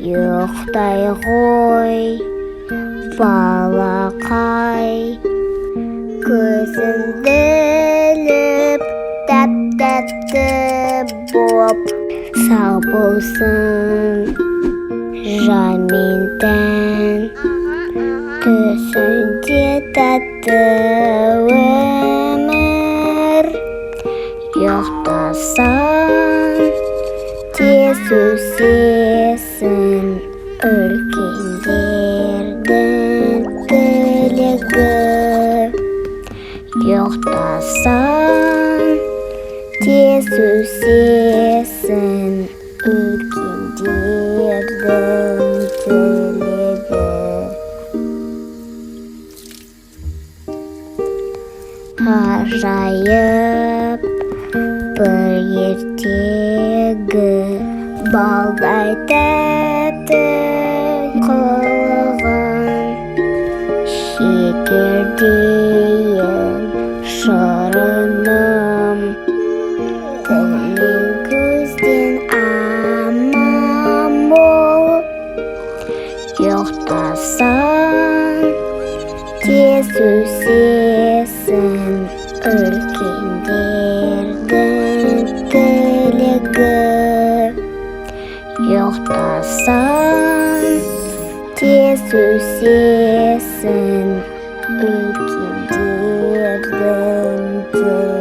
Ұйықтай ғой, балақай, көзіңді іліп, тәп-тәтті боп, сау болсын жан мен тән. Түсіңде тәтті өмір, ұйықтасаң тез өсесің, үлкендердің тілегі. Ұйықтасаң тез өсесің, үлкендердің тілегі. Ғажайып бір ертегі, балдай тәп-тәтті қылығың, шекер дейін шырыным, тілегі көзден аман болып. Ұйықтасаң тез өсесің, үлкендердің тілегі. Ұйықтасаң тез өсесің, үлкендердің тілегі.